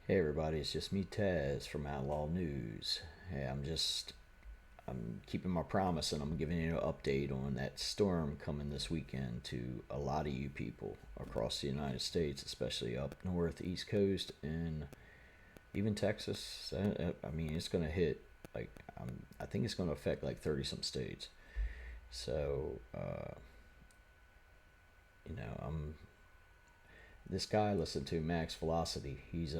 Hey everybody, it's just me, Taz from Outlaw News. Hey, I'm keeping my promise and I'm giving you an update on that storm coming this weekend to a lot of you people across the United States, especially up north, East Coast, and even Texas. I mean, it's going to hit like I think it's going to affect like 30 some states. So, you know, I'm this guy I listen to, Max Velocity. He's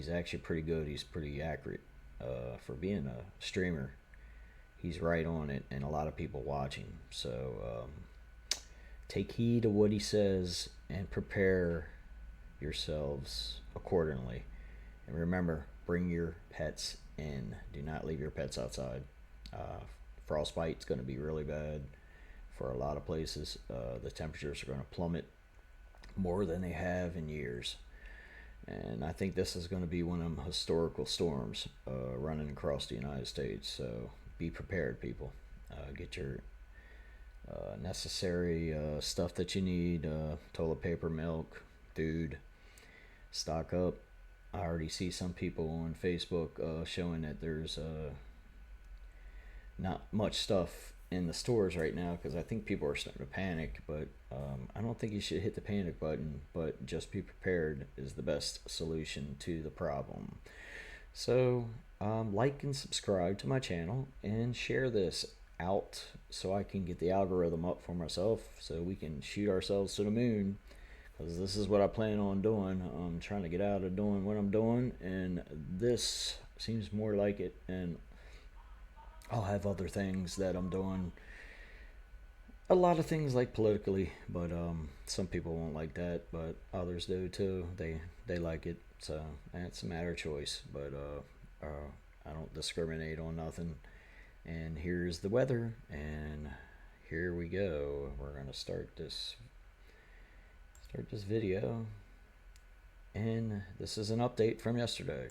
actually pretty good. He's pretty accurate for being a streamer. He's right on it, and a lot of people watching. So take heed of what he says and prepare yourselves accordingly. And remember, bring your pets in. Do not leave your pets outside. Frostbite's going to be really bad for a lot of places. The temperatures are going to plummet more than they have in years. And I think this is going to be one of them historical storms running across the United States. So be prepared, people. Get your necessary stuff that you need, toilet paper, milk, food. Stock up. I already see some people on Facebook showing that there's not much stuff in the stores right now because I think people are starting to panic, but I don't think you should hit the panic button, but just be prepared is the best solution to the problem. So like and subscribe to my channel and share this out so I can get the algorithm up for myself so we can shoot ourselves to the moon, because this is what I plan on doing. I'm trying to get out of doing what I'm doing, and this seems more like it. And I'll have other things that I'm doing, a lot of things like politically, but some people won't like that, but others do too. They like it, so it's a matter of choice. But I don't discriminate on nothing. And here's the weather, and here we go. We're gonna start this video, and this is an update from yesterday.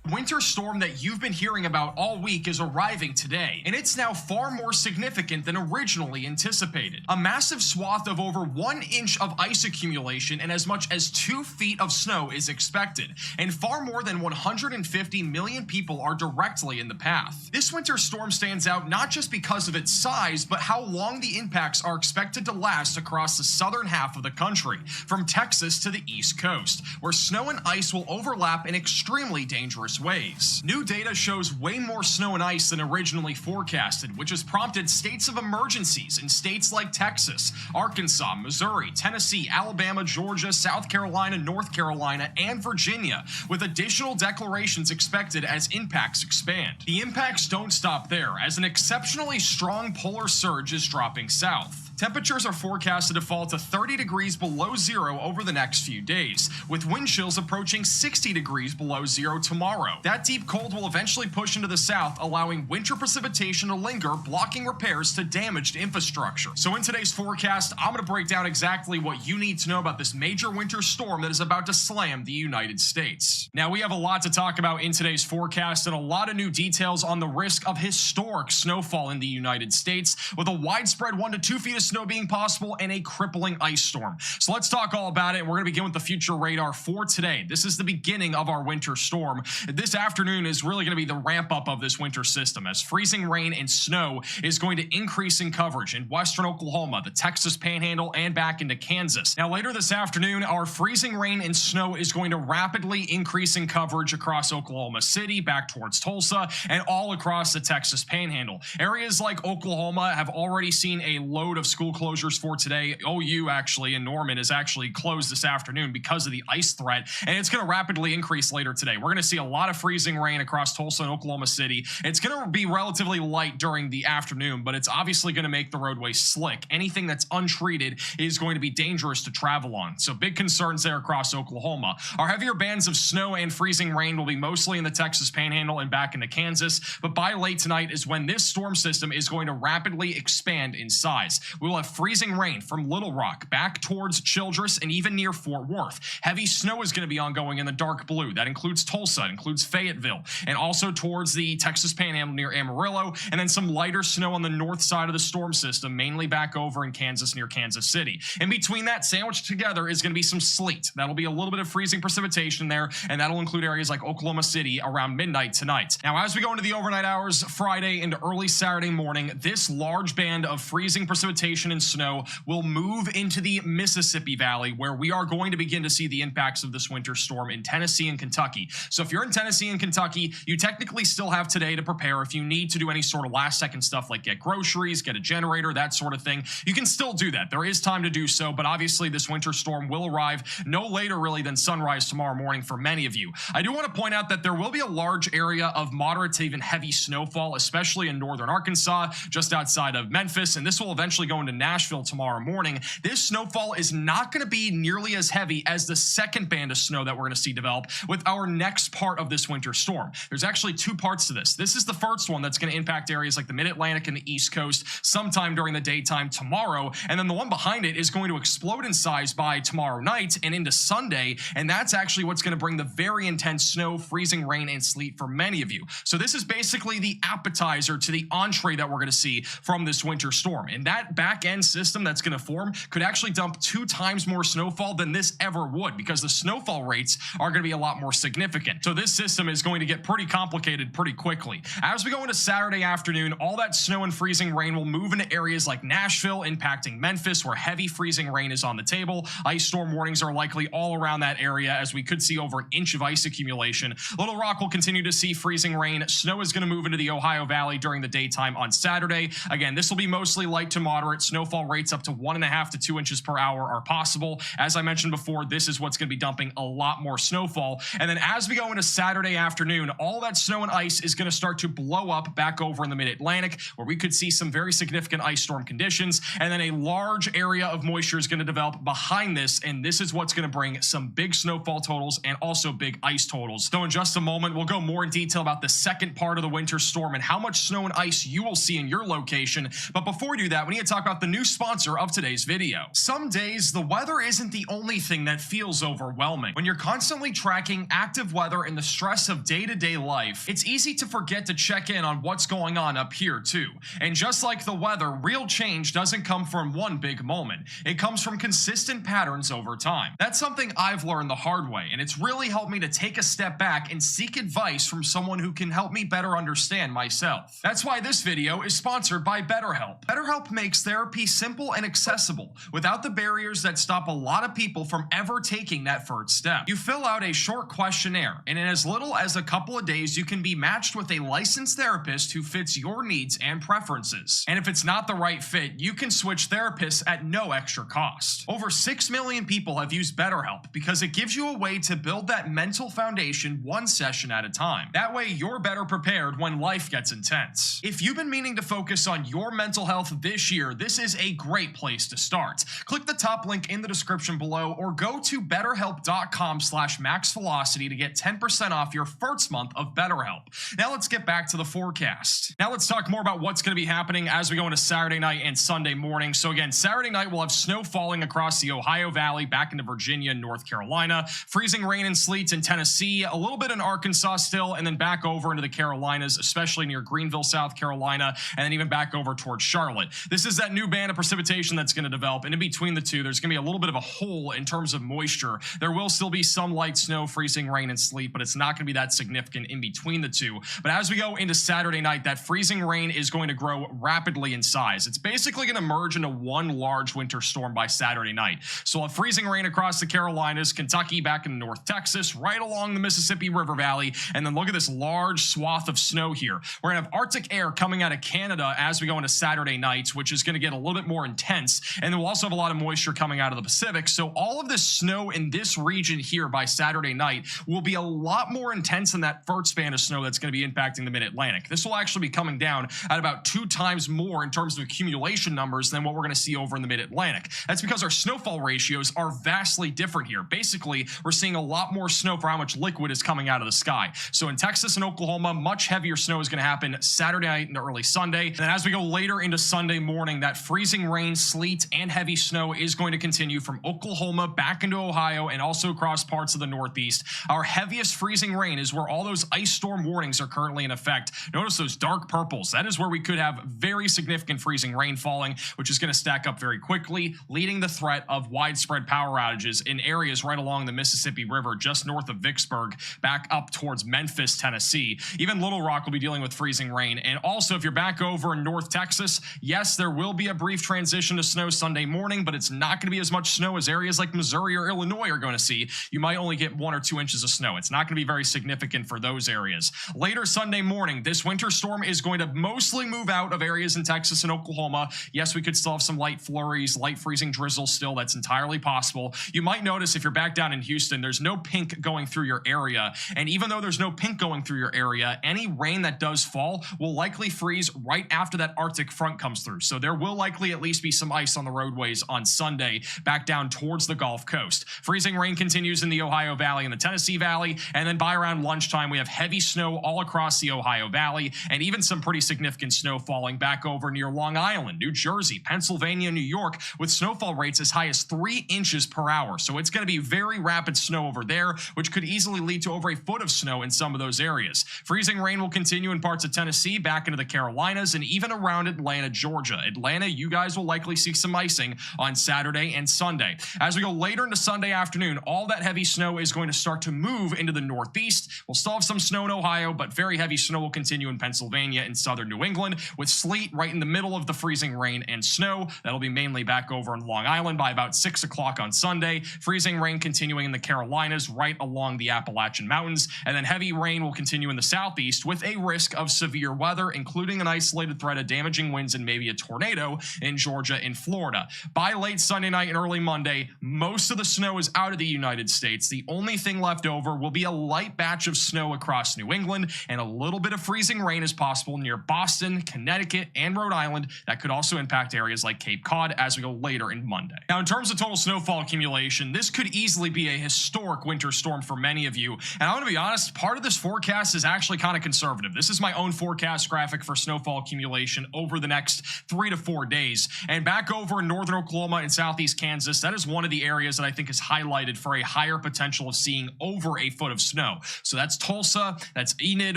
Winter storm that you've been hearing about all week is arriving today, and it's now far more significant than originally anticipated. A massive swath of over 1 inch of ice accumulation and as much as 2 feet of snow is expected, and far more than 150 million people are directly in the path. This winter storm stands out not just because of its size, but how long the impacts are expected to last across the southern half of the country, from Texas to the East Coast, where snow and ice will overlap in extremely dangerous ways. New data shows way more snow and ice than originally forecasted, which has prompted states of emergencies in states like Texas, Arkansas, Missouri, Tennessee, Alabama, Georgia, South Carolina, North Carolina, and Virginia, with additional declarations expected as impacts expand. The impacts don't stop there, as an exceptionally strong polar surge is dropping south. Temperatures are forecasted to fall to 30 degrees below zero over the next few days, with wind chills approaching 60 degrees below zero tomorrow. That deep cold will eventually push into the south, allowing winter precipitation to linger, blocking repairs to damaged infrastructure. So in today's forecast, I'm going to break down exactly what you need to know about this major winter storm that is about to slam the United States. Now, we have a lot to talk about in today's forecast and a lot of new details on the risk of historic snowfall in the United States, with a widespread 1 to 2 feet of snow being possible and a crippling ice storm. So let's talk all about it. We're going to begin with the future radar for today. This is the beginning of our winter storm. This afternoon is really going to be the ramp up of this winter system, as freezing rain and snow is going to increase in coverage in western Oklahoma, the Texas Panhandle, and back into Kansas. Now, later this afternoon, our freezing rain and snow is going to rapidly increase in coverage across Oklahoma City, back towards Tulsa, and all across the Texas Panhandle. Areas like Oklahoma have already seen a load of school closures for today. OU actually in Norman is actually closed this afternoon because of the ice threat, and it's going to rapidly increase later today. We're going to see a lot of freezing rain across Tulsa and Oklahoma City. It's going to be relatively light during the afternoon, but it's obviously going to make the roadway slick. Anything that's untreated is going to be dangerous to travel on. So big concerns there across Oklahoma. Our heavier bands of snow and freezing rain will be mostly in the Texas Panhandle and back into Kansas, but by late tonight is when this storm system is going to rapidly expand in size. We will have freezing rain from Little Rock back towards Childress and even near Fort Worth. Heavy snow is going to be ongoing in the dark blue. That includes Tulsa, it includes Fayetteville, and also towards the Texas Panhandle near Amarillo, and then some lighter snow on the north side of the storm system, mainly back over in Kansas near Kansas City. In between that, sandwiched together, is going to be some sleet. That'll be a little bit of freezing precipitation there, and that'll include areas like Oklahoma City around midnight tonight. Now, as we go into the overnight hours, Friday into early Saturday morning, this large band of freezing precipitation and snow will move into the Mississippi Valley, where we are going to begin to see the impacts of this winter storm in Tennessee and Kentucky. So if you're in Tennessee and Kentucky, you technically still have today to prepare. If you need to do any sort of last second stuff like get groceries, get a generator, that sort of thing, you can still do that. There is time to do so, but obviously this winter storm will arrive no later really than sunrise tomorrow morning for many of you. I do want to point out that there will be a large area of moderate to even heavy snowfall, especially in northern Arkansas, just outside of Memphis, and this will eventually go into Nashville tomorrow morning. This snowfall is not going to be nearly as heavy as the second band of snow that we're going to see develop with our next part of this winter storm. There's actually two parts to this. This is the first one that's going to impact areas like the Mid-Atlantic and the East Coast sometime during the daytime tomorrow, and then the one behind it is going to explode in size by tomorrow night and into Sunday, and that's actually what's going to bring the very intense snow, freezing rain, and sleet for many of you. So this is basically the appetizer to the entree that we're going to see from this winter storm, and that back-end system that's going to form could actually dump 2 times more snowfall than this ever would, because the snowfall rates are going to be a lot more significant. So this system is going to get pretty complicated pretty quickly. As we go into Saturday afternoon, all that snow and freezing rain will move into areas like Nashville, impacting Memphis, where heavy freezing rain is on the table. Ice storm warnings are likely all around that area, as we could see over an inch of ice accumulation. Little Rock will continue to see freezing rain. Snow is going to move into the Ohio Valley during the daytime on Saturday. Again, this will be mostly light to moderate. Snowfall rates up to 1.5 to 2 inches per hour are possible. As I mentioned before, this is what's going to be dumping a lot more snowfall. And then as we go into Saturday afternoon, all that snow and ice is going to start to blow up back over in the Mid-Atlantic, where we could see some very significant ice storm conditions. And then a large area of moisture is going to develop behind this, and this is what's going to bring some big snowfall totals and also big ice totals. So in just a moment, we'll go more in detail about the second part of the winter storm and how much snow and ice you will see in your location. But before we do that, we need to talk about the new sponsor of today's video. Some days, the weather isn't the only thing that feels overwhelming. When you're constantly tracking active weather and the stress of day-to-day life, it's easy to forget to check in on what's going on up here too. And just like the weather, real change doesn't come from one big moment. It comes from consistent patterns over time. That's something I've learned the hard way, and it's really helped me to take a step back and seek advice from someone who can help me better understand myself. That's why this video is sponsored by BetterHelp. BetterHelp makes therapy simple and accessible without the barriers that stop a lot of people from ever taking that first step. You fill out a short questionnaire, and in as little as a couple of days, you can be matched with a licensed therapist who fits your needs and preferences. And if it's not the right fit, you can switch therapists at no extra cost. Over 6 million people have used BetterHelp because it gives you a way to build that mental foundation one session at a time. That way, you're better prepared when life gets intense. If you've been meaning to focus on your mental health this year, this is a great place to start. Click the top link in the description below or go to betterhelp.com/maxvelocity to get 10% off your first month of BetterHelp. Now let's get back to the forecast. Now let's talk more about what's going to be happening as we go into Saturday night and Sunday morning. So again, Saturday night we'll have snow falling across the Ohio Valley back into Virginia and North Carolina, freezing rain and sleet in Tennessee, a little bit in Arkansas still, and then back over into the Carolinas, especially near Greenville, South Carolina, and then even back over towards Charlotte. This is that new band of precipitation that's going to develop, and in between the two, there's going to be a little bit of a hole in terms of moisture. There will still be some light snow, freezing rain, and sleet, but it's not going to be that significant in between the two. But as we go into Saturday night, that freezing rain is going to grow rapidly in size. It's basically going to merge into one large winter storm by Saturday night. So we'll have freezing rain across the Carolinas, Kentucky, back in North Texas, right along the Mississippi River Valley, and then look at this large swath of snow here. We're going to have Arctic air coming out of Canada as we go into Saturday night, which is going to get a little bit more intense, and then we'll also have a lot of moisture coming out of the Pacific. So all of this snow in this region here by Saturday night will be a lot more intense than that first band of snow that's going to be impacting the Mid-Atlantic. This will actually be coming down at about 2 times more in terms of accumulation numbers than what we're going to see over in the Mid-Atlantic. That's because our snowfall ratios are vastly different here. Basically, we're seeing a lot more snow for how much liquid is coming out of the sky. So in Texas and Oklahoma, much heavier snow is going to happen Saturday night into early Sunday. And then as we go later into Sunday morning, that that freezing rain, sleet, and heavy snow is going to continue from Oklahoma back into Ohio and also across parts of the Northeast. Our heaviest freezing rain is where all those ice storm warnings are currently in effect. Notice those dark purples. That is where we could have very significant freezing rain falling, which is going to stack up very quickly, leading the threat of widespread power outages in areas right along the Mississippi River, just north of Vicksburg, back up towards Memphis, Tennessee. Even Little Rock will be dealing with freezing rain. And also, if you're back over in North Texas, yes, there will be a brief transition to snow Sunday morning, but it's not going to be as much snow as areas like Missouri or Illinois are going to see. You might only get 1 or 2 inches of snow. It's not going to be very significant for those areas. Later Sunday morning, this winter storm is going to mostly move out of areas in Texas and Oklahoma. Yes, we could still have some light flurries, light freezing drizzle still. That's entirely possible. You might notice if you're back down in Houston, there's no pink going through your area. And even though there's no pink going through your area, any rain that does fall will likely freeze right after that Arctic front comes through. So there will likely at least be some ice on the roadways on Sunday back down towards the Gulf Coast. Freezing rain continues in the Ohio Valley and the Tennessee Valley. And then by around lunchtime, we have heavy snow all across the Ohio Valley and even some pretty significant snow falling back over near Long Island, New Jersey, Pennsylvania, New York, with snowfall rates as high as 3 inches per hour. So it's going to be very rapid snow over there, which could easily lead to over a foot of snow in some of those areas. Freezing rain will continue in parts of Tennessee, back into the Carolinas, and even around Atlanta, Georgia. Atlanta, you guys will likely see some icing on Saturday and Sunday. As we go later into Sunday afternoon, all that heavy snow is going to start to move into the Northeast. We'll still have some snow in Ohio, but very heavy snow will continue in Pennsylvania and southern New England, with sleet right in the middle of the freezing rain and snow. That'll be mainly back over in Long Island by about 6 o'clock on Sunday. Freezing rain continuing in the Carolinas right along the Appalachian Mountains, and then heavy rain will continue in the southeast with a risk of severe weather, including an isolated threat of damaging winds and maybe a tornado in Georgia and Florida. By late Sunday night and early Monday, most of the snow is out of the United States. The only thing left over will be a light batch of snow across New England, and a little bit of freezing rain is possible near Boston, Connecticut, and Rhode Island. That could also impact areas like Cape Cod as we go later in Monday. Now, in terms of total snowfall accumulation, this could easily be a historic winter storm for many of you. And I'm going to be honest, part of this forecast is actually kind of conservative. This is my own forecast graphic for snowfall accumulation over the next 3 to 4 days. And back over in northern Oklahoma and southeast Kansas, that is one of the areas that I think is highlighted for a higher potential of seeing over a foot of snow. So that's Tulsa, that's Enid,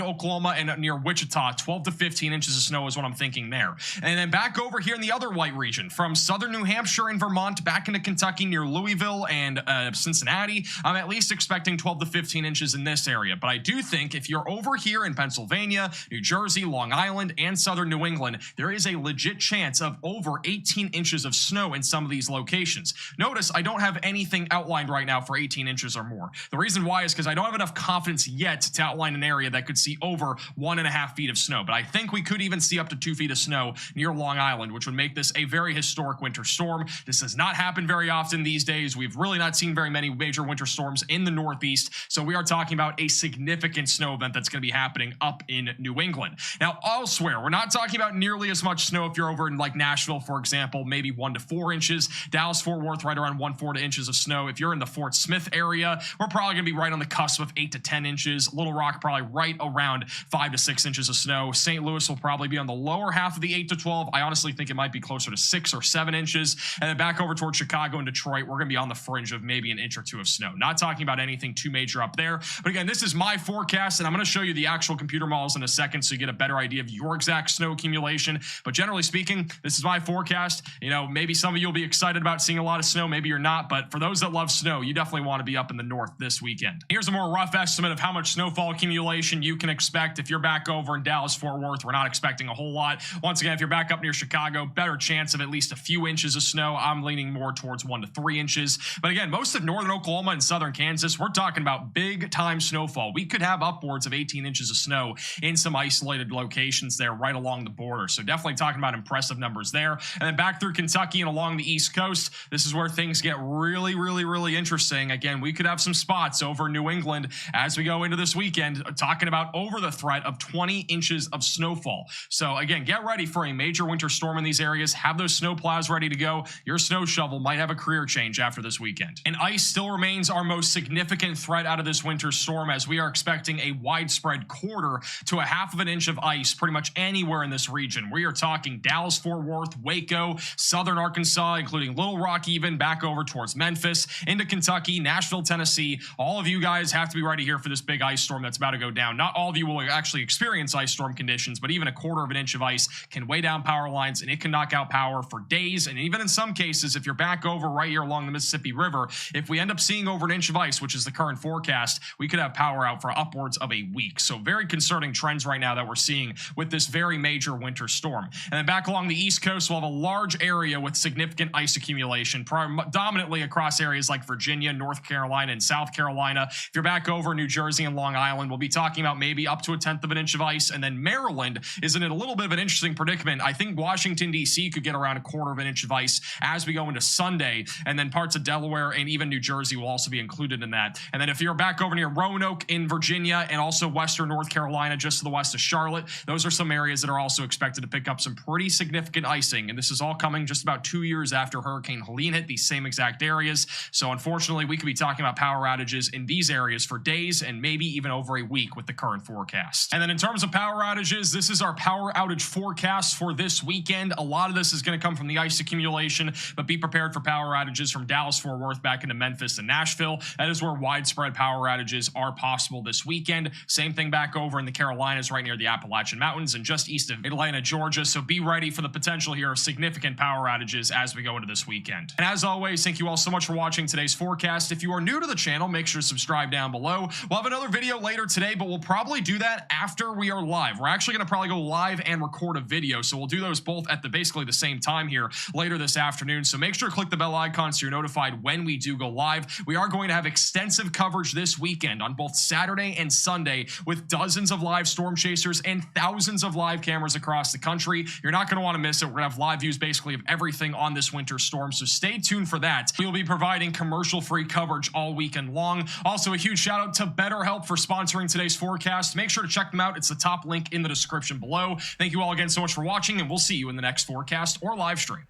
Oklahoma, and near Wichita, 12 to 15 inches of snow is what I'm thinking there. And then back over here in the other white region, from southern New Hampshire and Vermont back into Kentucky near Louisville and Cincinnati, I'm at least expecting 12 to 15 inches in this area. But I do think if you're over here in Pennsylvania, New Jersey, Long Island, and southern New England, there is a legit chance of over 18 inches of snow in some of these locations. Notice I don't have anything outlined right now for 18 inches or more. The reason why is because I don't have enough confidence yet to outline an area that could see over 1.5 feet of snow. But I think we could even see up to 2 feet of snow near Long Island, which would make this a very historic winter storm. This does not happen very often these days. We've really not seen very many major winter storms in the Northeast. So we are talking about a significant snow event that's going to be happening up in New England. Now, elsewhere, we're not talking about nearly as much snow if you're over in like Nashville, for example, maybe 1 to 4 inches. Dallas, Fort Worth, right around 1.4 inches of snow. If you're in the Fort Smith area, we're probably going to be right on the cusp of 8 to 10 inches. Little Rock, probably right around 5 to 6 inches of snow. St. Louis will probably be on the lower half of the 8 to 12. I honestly think it might be closer to 6 or 7 inches. And then back over towards Chicago and Detroit, we're going to be on the fringe of maybe an inch or 2 of snow. Not talking about anything too major up there. But again, this is my forecast, and I'm going to show you the actual computer models in a second so you get a better idea of your exact snow accumulation. But generally speaking, this is my forecast. You know, maybe some of you will be excited about seeing a lot of snow. Maybe you're not. But for those that love snow, you definitely want to be up in the north this weekend. Here's a more rough estimate of how much snowfall accumulation you can expect. If you're back over in Dallas, Fort Worth, we're not expecting a whole lot. Once again, if you're back up near Chicago, better chance of at least a few inches of snow. I'm leaning more towards 1 to 3 inches. But again, most of northern Oklahoma and southern Kansas, we're talking about big time snowfall. We could have upwards of 18 inches of snow in some isolated locations there right along the border. So definitely talking about impressive numbers there. And then back through Kentucky and along the East Coast, this is where things get really, really, really interesting. Again, we could have some spots over New England as we go into this weekend, talking about over the threat of 20 inches of snowfall. So again, get ready for a major winter storm in these areas. Have those snow plows ready to go. Your snow shovel might have a career change after this weekend. And ice still remains our most significant threat out of this winter storm, as we are expecting a widespread 1/4 to a 1/2 of an inch of ice pretty much anywhere in this region. We are talking Dallas, Fort Worth, Waco, southern Arkansas, including Little Rock, even back over towards Memphis, into Kentucky, Nashville, Tennessee. All of you guys have to be ready here for this big ice storm that's about to go down. Not all of you will actually experience ice storm conditions, but even a quarter of an inch of ice can weigh down power lines, and it can knock out power for days. And even in some cases, if you're back over right here along the Mississippi River, if we end up seeing over an inch of ice, which is the current forecast, we could have power out for upwards of a week. So very concerning trends right now that we're seeing with this very major winter storm. And then back along the East Coast, we'll have a large area with significant ice accumulation, predominantly across areas like Virginia, North Carolina, and South Carolina. If you're back over New Jersey and Long Island, we'll be talking about maybe up to 1/10 of an inch of ice. And then Maryland is in a little bit of an interesting predicament. I think Washington, D.C. could get around a quarter of an inch of ice as we go into Sunday. And then parts of Delaware and even New Jersey will also be included in that. And then if you're back over near Roanoke in Virginia and also western North Carolina, just to the west of Charlotte, those are some areas that are also expected to pick up some pretty significant icing. And this is all coming just about 2 years after Hurricane Helene hit these same exact areas. So unfortunately, we could be talking about power outages in these areas for days and maybe even over a week with the current forecast. And then in terms of power outages, this is our power outage forecast for this weekend. A lot of this is going to come from the ice accumulation, but be prepared for power outages from Dallas-Fort Worth back into Memphis and Nashville. That is where widespread power outages are possible this weekend. Same thing back over in the Carolinas, right near the Appalachian Mountains and just east of Atlanta, Georgia. So be ready for the potential here of significant power outages as we go into this weekend. And as always, thank you all so much for watching today's forecast. If you are new to the channel, make sure to subscribe down below. We'll have another video later today, but we'll probably do that after we are live. We're actually going to probably go live and record a video. So we'll do those both at basically the same time here later this afternoon. So make sure to click the bell icon so you're notified when we do go live. We are going to have extensive coverage this weekend on both Saturday and Sunday with dozens of live storm chasers and thousands of live cameras across the country. You're not going to want to miss it. We're going to have live views basically of everything on this winter storm. So stay tuned for that. We will be providing commercial-free coverage all weekend long. Also, a huge shout out to BetterHelp for sponsoring today's forecast. Make sure to check them out. It's the top link in the description below. Thank you all again so much for watching, and we'll see you in the next forecast or live stream.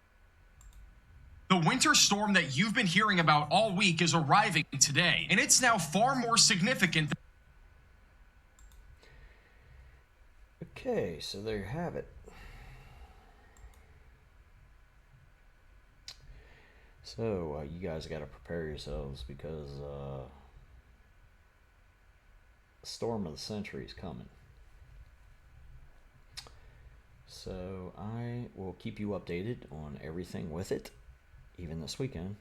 The winter storm that you've been hearing about all week is arriving today, and it's now far more significant. Okay, so there you have it. So you guys got to prepare yourselves because storm of the century is coming. So I will keep you updated on everything with it, even this weekend.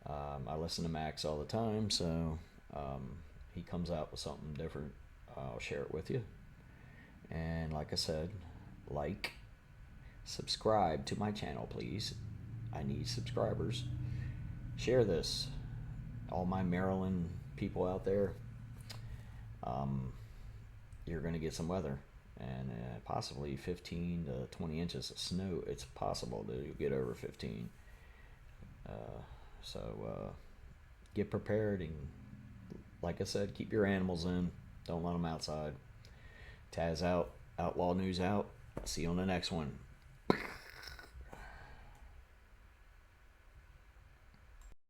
I listen to Max all the time, so he comes out with something different. I'll share it with you. And like I said, subscribe to my channel, please. I need subscribers. Share this. All my Maryland people out there, you're going to get some weather. And possibly 15 to 20 inches of snow. It's possible that you'll get over 15. So get prepared, and like I said, keep your animals in. Don't let them outside. Taz out. Outlaw News out. See you on the next one.